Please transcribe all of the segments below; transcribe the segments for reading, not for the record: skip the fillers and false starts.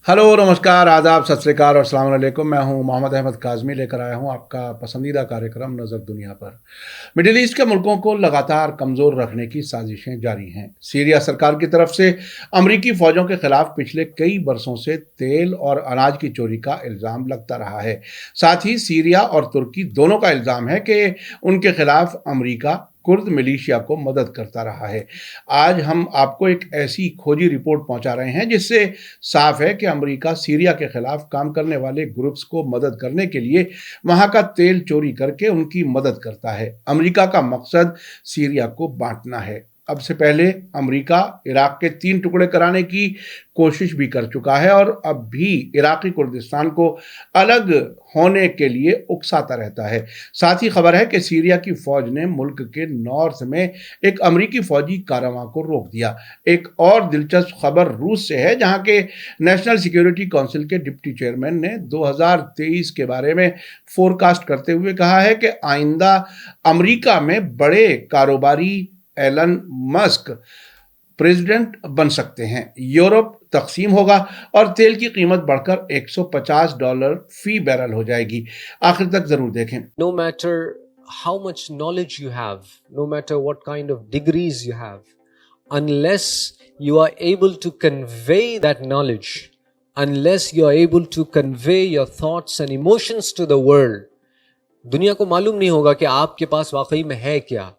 Hello, नमस्कार, आदाब, सत श्री अकाल और अस्सलाम वालेकुम। मैं हूं मोहम्मद अहमद काज़मी, लेकर आया हूं आपका पसंदीदा कार्यक्रम नज़र दुनिया पर। मिडिल ईस्ट के मुल्कों को लगातार कमज़ोर रखने की साजिशें जारी हैं। सीरिया सरकार की तरफ से अमरीकी फ़ौजों के खिलाफ पिछले कई बरसों से तेल और अनाज की चोरी का इल्ज़ाम लगता रहा है। साथ ही सीरिया और तुर्की दोनों का इल्ज़ाम है कि उनके खिलाफ अमरीका कुर्द मिलिशिया को मदद करता रहा है। आज हम आपको एक ऐसी खोजी रिपोर्ट पहुंचा रहे हैं जिससे साफ है कि अमेरिका सीरिया के खिलाफ काम करने वाले ग्रुप्स को मदद करने के लिए वहां का तेल चोरी करके उनकी मदद करता है। अमेरिका का मकसद सीरिया को बांटना है। अब से पहले अमेरिका इराक के 3 टुकड़े कराने की कोशिश भी कर चुका है और अब भी इराकी कुर्दिस्तान को अलग होने के लिए उकसाता रहता है। साथ ही खबर है कि सीरिया की फौज ने मुल्क के नॉर्थ में एक अमेरिकी फौजी कारवां को रोक दिया। एक और दिलचस्प खबर रूस से है, जहां के नेशनल सिक्योरिटी काउंसिल के डिप्टी चेयरमैन ने 2023 के बारे में फोरकास्ट करते हुए कहा है कि आइंदा अमेरिका में बड़े कारोबारी एलन मस्क प्रेसिडेंट बन सकते हैं। यूरोप तकसीम होगा और तेल की कीमत बढ़कर $150 फी बैरल हो जाएगी। आखिर तक जरूर देखें। No matter how much knowledge you have, no matter what kind of degrees you have, unless you are able to convey that knowledge, unless you are able to convey your thoughts and emotions to the world, दुनिया को मालूम नहीं होगा कि आपके पास वाकई में है क्या।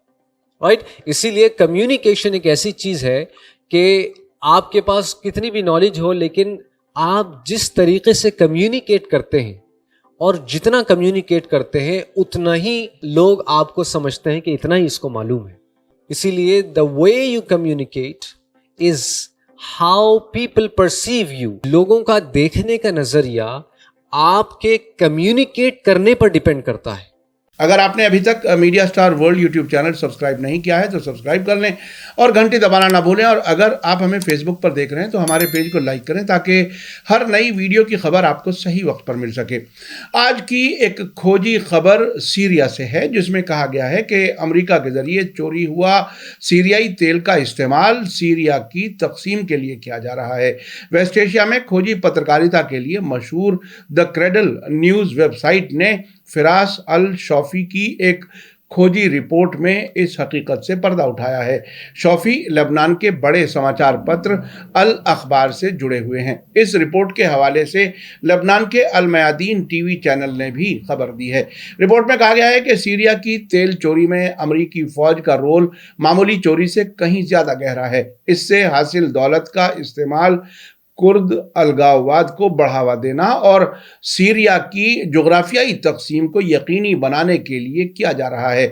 राइट इसीलिए कम्युनिकेशन एक ऐसी चीज है कि आपके पास कितनी भी नॉलेज हो, लेकिन आप जिस तरीके से कम्युनिकेट करते हैं और जितना कम्युनिकेट करते हैं उतना ही लोग आपको समझते हैं कि इतना ही इसको मालूम है। इसीलिए the way you communicate is how people perceive you. लोगों का देखने का नजरिया आपके कम्युनिकेट करने पर डिपेंड करता है। अगर आपने अभी तक media star world YouTube channel subscribe नहीं किया है तो सब्सक्राइब कर लें और घंटी दबाना ना भूलें। और अगर आप हमें फेसबुक पर देख रहे हैं तो हमारे पेज को लाइक करें ताकि हर नई वीडियो की खबर आपको सही वक्त पर मिल सके। आज की एक खोजी खबर सीरिया से है, जिसमें कहा गया है कि अमेरिका के जरिए चोरी हुआ सीरियाई तेल का इस्तेमाल सीरिया की तकसीम के लिए किया जा रहा है। वेस्ट एशिया में खोजी पत्रकारिता के लिए मशहूर द क्रेडल न्यूज़ वेबसाइट ने फिरास अल शौफी की एक खोजी रिपोर्ट में इस हकीकत से पर्दा उठाया है। शौफी लेबनान के बड़े समाचार पत्र अल अखबार से जुड़े हुए हैं। इस रिपोर्ट के हवाले से लेबनान के अल मयादीन टीवी चैनल ने भी खबर दी है। रिपोर्ट में कहा गया है कि सीरिया की तेल चोरी में अमेरिकी फौज का रोल मामूली चोरी से कहीं ज्यादा गहरा है। इससे हासिल दौलत का इस्तेमाल कुर्द अलगाववाद को बढ़ावा देना और सीरिया की जोग्राफियाई तकसीम को यकीनी बनाने के लिए किया जा रहा है।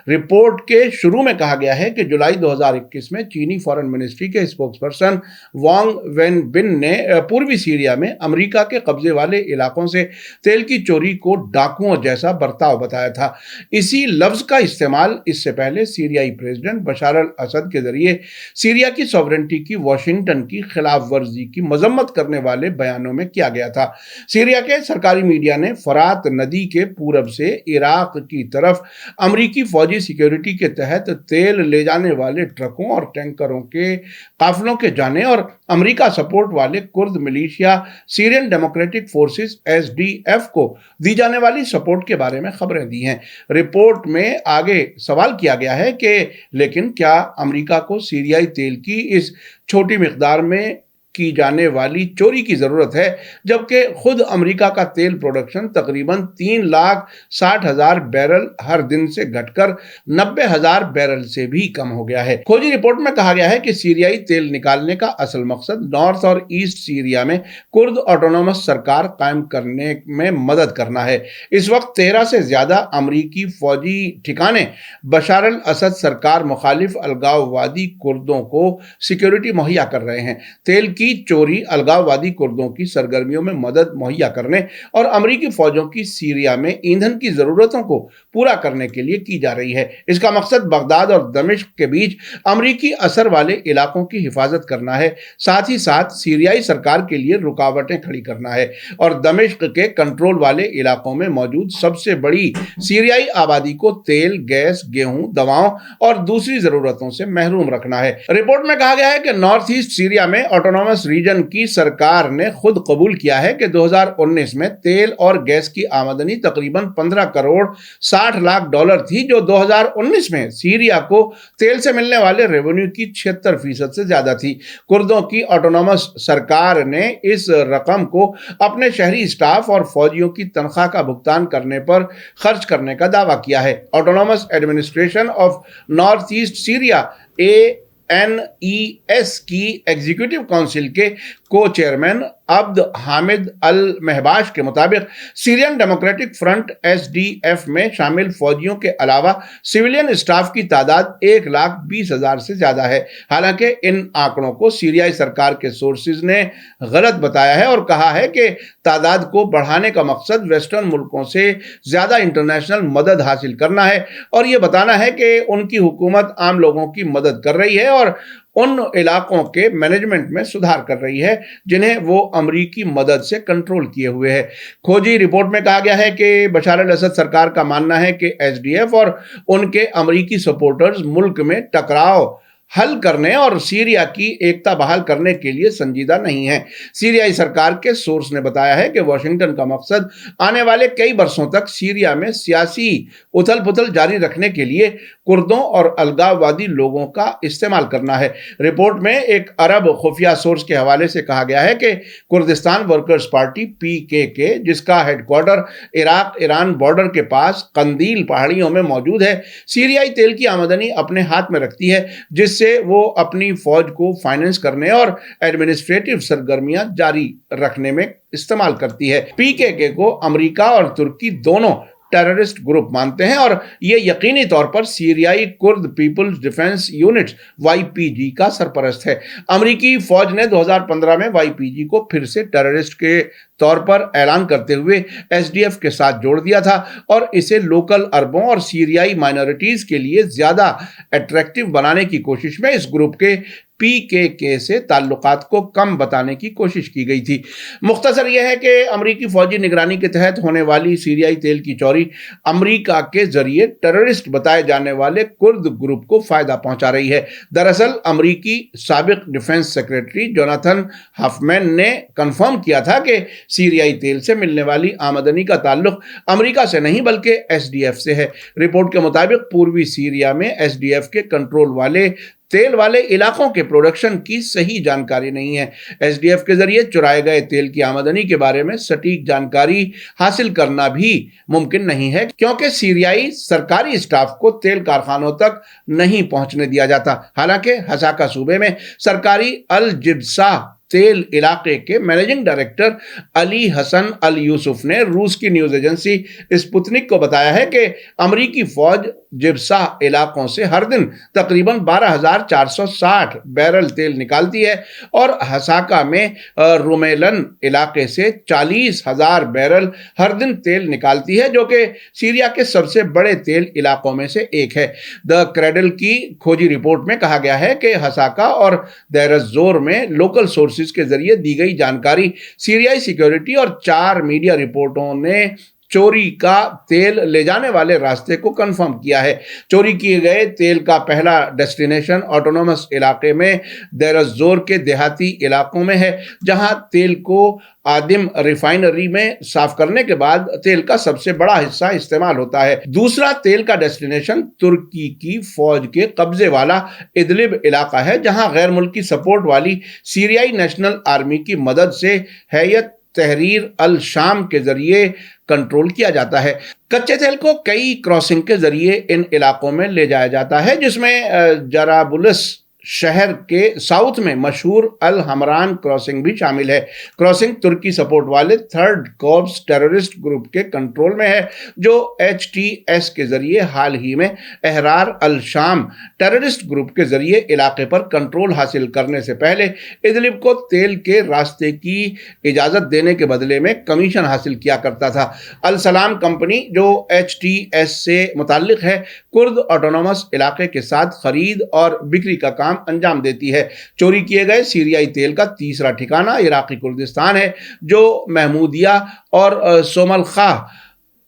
रिपोर्ट के शुरू में कहा गया है कि जुलाई 2021 में चीनी फॉरेन मिनिस्ट्री के स्पोक्सपर्सन वांग वेनबिन ने पूर्वी सीरिया में अमेरिका के कब्जे वाले इलाकों से तेल की चोरी को डाकुओं जैसा बर्ताव बताया था। इसी लफ्ज का इस्तेमाल इससे पहले सीरियाई प्रेसिडेंट बशार अल असद के जरिए सीरिया की सॉवरेंटी की वाशिंगटन की खिलाफ वर्जी की मजम्मत करने वाले बयानों में किया गया था। सीरिया के सरकारी मीडिया ने फरात नदी के पूरब से इराक की तरफ अमेरिकी फौजी सिक्योरिटी के तहत तेल ले जाने वाले ट्रकों और टैंकरों के काफिलों के जाने और अमेरिका सपोर्ट वाले Kurd militia Syrian Democratic Forces SDF को दी जाने वाली सपोर्ट के बारे में खबरें दी हैं। रिपोर्ट में आगे सवाल किया गया है कि लेकिन क्या अमेरिका को सीरियाई तेल की इस छोटी मिकदार में की जाने वाली चोरी की जरूरत है, जबकि खुद अमेरिका का तेल प्रोडक्शन तकरीबन 3,60,000 बैरल हर दिन से घटकर 90,000 बैरल से भी कम हो गया है। खोजी रिपोर्ट में कहा गया है कि सीरियाई तेल निकालने का असल मकसद नॉर्थ और ईस्ट सीरिया में कुर्द ऑटोनोमस सरकार कायम करने में मदद करना है। इस वक्त 13 से ज्यादा अमेरिकी फौजी ठिकाने बशार अल असद सरकार मुखालिफ अलगाववादी कुर्दों को सिक्योरिटी मुहैया कर रहे हैं। तेल की चोरी अलगाववादी कुर्दों की सरगर्मियों में मदद मुहैया करने और अमेरिकी फौजों की सीरिया में ईंधन की जरूरतों को पूरा करने के लिए की जा रही है। इसका मकसद बगदाद और दमिश्क के बीच अमेरिकी असर वाले इलाकों की हिफाजत करना है, साथ ही साथ सीरियाई सरकार के लिए रुकावटें खड़ी करना है और दमिश्क के कंट्रोल वाले इलाकों में मौजूद सबसे बड़ी सीरियाई आबादी को तेल, गैस, गेहूं, दवाओं और दूसरी जरूरतों से महरूम रखना है। रिपोर्ट में कहा गया है कि नॉर्थ ईस्ट सीरिया में ऑटोनोमस ऑटोनॉमस रीजन की सरकार ने खुद कबूल किया है कि 2019 में तेल और गैस की आमदनी तकरीबन 15 करोड़ 60 लाख डॉलर थी, जो 2019 में सीरिया को तेल से मिलने वाले रेवेन्यू की 76% से ज्यादा थी। कुर्दों की ऑटोनॉमस सरकार ने इस रकम को अपने शहरी स्टाफ और फौजियों की तनख्वाह का भुगतान करने पर खर्च करने का दावा किया है। Autonomous administration of north east Syria ANES की एग्जीक्यूटिव काउंसिल के को चेयरमैन अब्द हामिद अल महबाश के मुताबिक सीरियन डेमोक्रेटिक फ्रंट SDF में शामिल फौजियों के अलावा सिविलियन स्टाफ की तादाद 1,20,000 से ज्यादा है। हालांकि इन आंकड़ों को सीरियाई सरकार के सोर्सेज ने गलत बताया है और कहा है कि तादाद को बढ़ाने का मकसद वेस्टर्न मुल्कों से ज्यादा इंटरनेशनल मदद हासिल करना है और ये बताना है कि उनकी हुकूमत आम लोगों की मदद कर रही है और उन इलाकों के मैनेजमेंट में सुधार कर रही है जिन्हें वो अमरीकी मदद से कंट्रोल किए हुए है। खोजी रिपोर्ट में कहा गया है कि बशार अल असद सरकार का मानना है कि SDF और उनके अमरीकी सपोर्टर्स मुल्क में टकराव हल करने और सीरिया की एकता बहाल करने के लिए संजीदा नहीं है। सीरियाई सरकार के सोर्स ने बताया है कि वॉशिंगटन का मकसद आने वाले कई वर्षों तक सीरिया में सियासी उथल पुथल जारी रखने के लिए कुर्दों और अलगाववादी लोगों का इस्तेमाल करना है। रिपोर्ट में एक अरब खुफिया सोर्स के हवाले से कहा गया है कि कुर्दिस्तान वर्कर्स पार्टी PKK, जिसका हेडक्वार्टर इराक ईरान बॉर्डर के पास कंदील पहाड़ियों में मौजूद है, सीरियाई तेल की आमदनी अपने हाथ में रखती है, जिससे वो अपनी फौज को फाइनेंस करने और एडमिनिस्ट्रेटिव सरगर्मियां जारी रखने में इस्तेमाल करती है। PKK को अमेरिका और तुर्की दोनों टेररिस्ट ग्रुप मानते हैं और ये यकीनी तौर पर सीरियाई कुर्द पीपल्स डिफेंस यूनिट YPG का सरपरस्त है। अमेरिकी फौज ने 2015 में YPG को फिर से टेररिस्ट के तौर पर ऐलान करते हुए SDF के साथ जोड़ दिया था और इसे लोकल अरबों और सीरियाई माइनॉरिटीज के लिए ज्यादा अट्रैक्टिव बनाने की कोशिश में इस ग्रुप के PKK से ताल्लुकात को कम बताने की कोशिश की गई थी। मुख्तसर यह है कि अमरीकी फौजी निगरानी के तहत होने वाली सीरियाई तेल की चोरी अमरीका के जरिए टेररिस्ट बताए जाने वाले कुर्द ग्रुप को फायदा पहुंचा रही है। दरअसल अमरीकी साबिक डिफेंस सेक्रेटरी जोनाथन हफमैन ने कंफर्म किया था कि सीरियाई तेल से मिलने वाली आमदनी का ताल्लुक अमेरिका से नहीं बल्कि SDF से है। रिपोर्ट के मुताबिक पूर्वी सीरिया में SDF के कंट्रोल वाले तेल वाले इलाकों के प्रोडक्शन की सही जानकारी नहीं है। SDF के जरिए चुराए गए तेल की आमदनी के बारे में सटीक जानकारी हासिल करना भी मुमकिन नहीं है, क्योंकि सीरियाई सरकारी स्टाफ को तेल कारखानों तक नहीं पहुंचने दिया जाता। हालांकि हसाका सूबे में सरकारी अल जिब्सा तेल इलाके के मैनेजिंग डायरेक्टर अली हसन अल यूसुफ ने रूस की न्यूज एजेंसी स्पुतनिक को बताया है कि अमरीकी फौज जिब्सा इलाकों से हर दिन तकरीबन 12,460 बैरल तेल निकालती है और हसाका में रुमेलन इलाके से 40,000 बैरल हर दिन तेल निकालती है, जो कि सीरिया के सबसे बड़े तेल इलाकों में से एक है। द क्रेडल की खोजी रिपोर्ट में कहा गया है कि हसाका और देर एज-जोर में लोकल सोर्सेज के जरिए दी गई जानकारी सीरियाई सिक्योरिटी और 4 मीडिया रिपोर्टों ने चोरी का तेल ले जाने वाले रास्ते को कंफर्म किया है। चोरी किए गए तेल का पहला डेस्टिनेशन ऑटोनोमस इलाके में देर एज-जोर के देहाती इलाकों में है, जहां तेल को आदिम रिफाइनरी में साफ करने के बाद तेल का सबसे बड़ा हिस्सा इस्तेमाल होता है। दूसरा तेल का डेस्टिनेशन तुर्की की फौज के कब्जे वाला इदलिब इलाका है, जहां गैर मुल्की सपोर्ट वाली सीरियाई नेशनल आर्मी की मदद से हैयत तहरीर अल शाम के जरिए कंट्रोल किया जाता है। कच्चे तेल को कई क्रॉसिंग के जरिए इन इलाकों में ले जाया जाता है, जिसमें जराबुलस शहर के साउथ में मशहूर अल हमरान क्रॉसिंग भी शामिल है। क्रॉसिंग तुर्की सपोर्ट वाले 3rd कॉर्प्स टेररिस्ट ग्रुप के कंट्रोल में है, जो HTS के जरिए हाल ही में अहरार अल शाम टेररिस्ट ग्रुप के जरिए इलाके पर कंट्रोल हासिल करने से पहले इदलिब को तेल के रास्ते की इजाजत देने के बदले में कमीशन हासिल किया करता था। अल सलाम कंपनी, जो HTS से मुताल्लिक है, कुर्द ऑटोनोमस इलाके के साथ खरीद और बिक्री का काम अंजाम देती है। चोरी किए गए सीरियाई तेल का तीसरा ठिकाना इराकी कुर्दिस्तान है, जो महमूदिया और सोमल खाह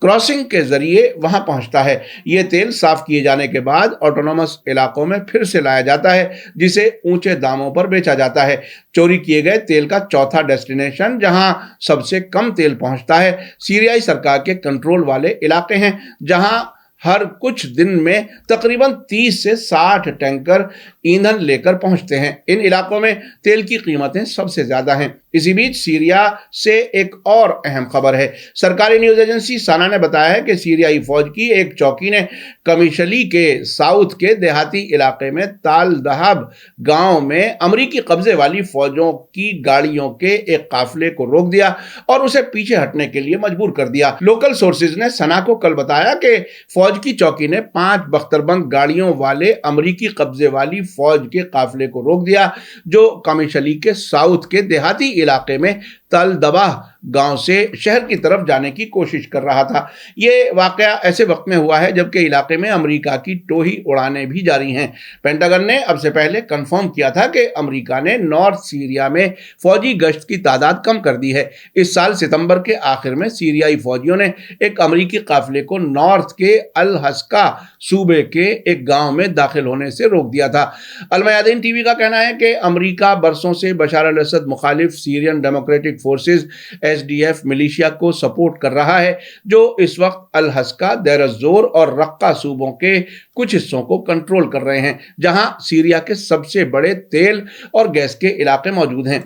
क्रॉसिंग के जरिए वहां पहुंचता है। ये तेल साफ किए जाने के बाद ऑटोनोमस इलाकों में फिर से लाया जाता है, जिसे ऊंचे दामों पर बेचा जाता है। चोरी किए गए तेल का चौथा डेस्टिनेशन जहां सबसे कम तेल पहुंचता है, सीरियाई सरकार के कंट्रोल वाले इलाके हैं, जहां हर कुछ दिन में तकरीबन 30 से 60 टैंकर ईंधन लेकर पहुंचते हैं। इन इलाकों में तेल की कीमतें सबसे ज्यादा हैं। इसी बीच सीरिया से एक और अहम खबर है। सरकारी न्यूज एजेंसी साना ने बताया है कि सीरियाई फौज की एक चौकी ने कमिशली के साउथ के देहाती इलाके में ताल दहाब गांव में अमरीकी कब्जे वाली फौजों की गाड़ियों के एक काफिले को रोक दिया और उसे पीछे हटने के लिए मजबूर कर दिया। लोकल सोर्सेज ने सना को कल बताया कि फौज की चौकी ने 5 बख्तरबंद गाड़ियों वाले अमरीकी कब्जे वाली फौज के काफिले को रोक दिया, जो कमिशली के साउथ के देहाती इलाके में तल दबाह गांव से शहर की तरफ जाने की कोशिश कर रहा था। ये वाकया ऐसे वक्त में हुआ है जबकि इलाके में अमेरिका की टोही उड़ानें भी जारी हैं। पेंटागन ने अब से पहले कंफर्म किया था कि अमेरिका ने नॉर्थ सीरिया में फौजी गश्त की तादाद कम कर दी है। इस साल सितंबर के आखिर में सीरियाई फौजियों ने एक अमेरिकी काफिले को नॉर्थ के अल हस्का सूबे के एक गांव में दाखिल होने से रोक दिया था। अल मयादीन टीवी का कहना है कि अमेरिका बरसों से बशार अल असद मुखालिफ Syrian Democratic Forces SDF militia को सपोर्ट कर रहा है, जो इस वक्त अल हस्का, देर जोर और रक्का सूबों के कुछ हिस्सों को कंट्रोल कर रहे हैं, जहां सीरिया के सबसे बड़े तेल और गैस के इलाके मौजूद हैं।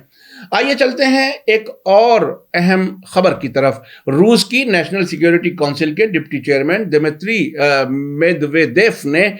आइए चलते हैं एक और अहम खबर की तरफ। रूस की नेशनल सिक्योरिटी काउंसिल के डिप्टी चेयरमैन दिमित्री मेदवेदेव ने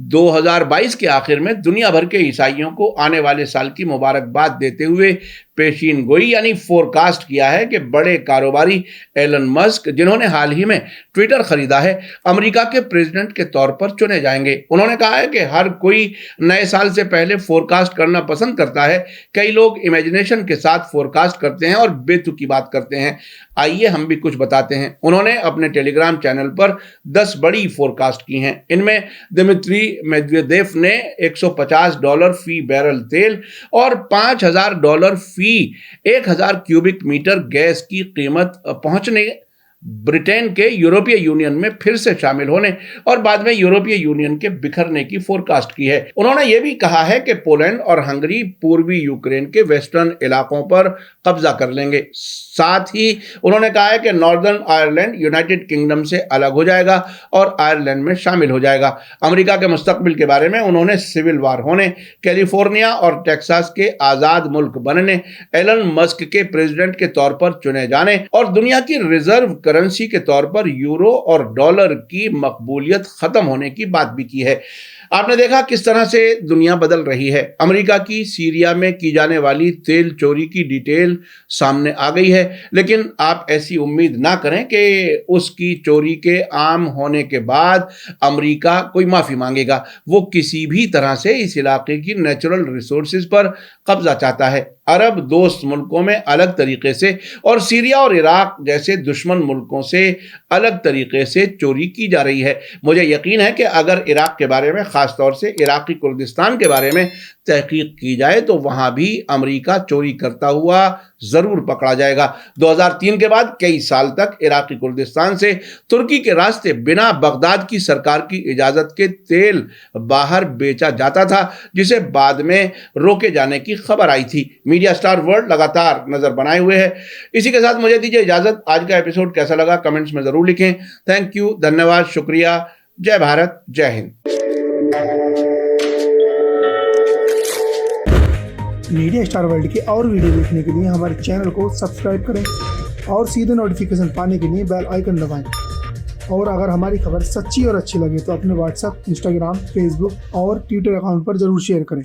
2022 के आखिर में दुनिया भर के ईसाइयों को आने वाले साल की मुबारकबाद देते हुए पेशीन गोई यानी फोरकास्ट किया है कि बड़े कारोबारी एलन मस्क, जिन्होंने हाल ही में ट्विटर खरीदा है, अमेरिका के प्रेसिडेंट के तौर पर चुने जाएंगे। उन्होंने कहा है कि हर कोई नए साल से पहले फोरकास्ट करना पसंद करता है। कई लोग इमेजिनेशन के साथ फोरकास्ट करते हैं और बेतुकी बात करते हैं। आइए हम भी कुछ बताते हैं। उन्होंने अपने टेलीग्राम चैनल पर 10 बड़ी फोरकास्ट की हैं। इनमें दिमित्री मेदवेदेव ने $150 फी बैरल तेल और $5000 फी 1000 क्यूबिक मीटर गैस की कीमत पहुंचने, ब्रिटेन के यूरोपीय यूनियन में फिर से शामिल होने और बाद में यूरोपीय यूनियन के बिखरने की फोरकास्ट की है। उन्होंने यह भी कहा है कि पोलैंड और हंगरी पूर्वी यूक्रेन के वेस्टर्न इलाकों पर कब्जा कर लेंगे। साथ ही उन्होंने कहा है कि नॉर्दर्न आयरलैंड यूनाइटेड किंगडम से अलग हो जाएगा और आयरलैंड में शामिल हो जाएगा। अमेरिका के मुस्तकबिल के बारे में उन्होंने सिविल वार होने, कैलिफोर्निया और टेक्सास के आजाद मुल्क बनने, एलन मस्क के प्रेसिडेंट के तौर पर चुने जाने और दुनिया की रिजर्व करेंसी के तौर पर यूरो और डॉलर की मकबूलियत खत्म होने की बात भी की है। आपने देखा किस तरह से दुनिया बदल रही है। अमेरिका की सीरिया में की जाने वाली तेल चोरी की डिटेल सामने आ गई है, लेकिन आप ऐसी उम्मीद ना करें कि उसकी चोरी के आम होने के बाद अमेरिका कोई माफी मांगेगा। वो किसी भी तरह से इस इलाके की नेचुरल रिसोर्सेज पर कब्जा चाहता है। अरब दोस्त मुल्कों में अलग तरीके से और सीरिया और इराक जैसे दुश्मन मुल्कों से अलग तरीके से चोरी की जा रही है। मुझे यकीन है कि अगर इराक के बारे में, खास तौर से इराकी कुर्दिस्तान के बारे में तहकीक की जाए तो वहां भी अमेरिका चोरी करता हुआ जरूर पकड़ा जाएगा। 2003 के बाद कई साल तक इराकी कुर्दिस्तान से तुर्की के रास्ते बिना बगदाद की सरकार की इजाजत के तेल बाहर बेचा जाता था, जिसे बाद में रोके जाने की खबर आई थी। मीडिया स्टार वर्ल्ड लगातार नजर बनाए हुए है। इसी के साथ मुझे दीजिए इजाजत। आज का एपिसोड कैसा लगा कमेंट्स में जरूर लिखें। थैंक यू, धन्यवाद, शुक्रिया। जय भारत, जय हिंद। मीडिया स्टार वर्ल्ड के और वीडियो देखने के लिए हमारे चैनल को सब्सक्राइब करें और सीधे नोटिफिकेशन पाने के लिए बेल आइकन दबाएं। और अगर हमारी खबर सच्ची और अच्छी लगे तो अपने व्हाट्सएप, इंस्टाग्राम, फेसबुक और ट्विटर अकाउंट पर जरूर शेयर करें।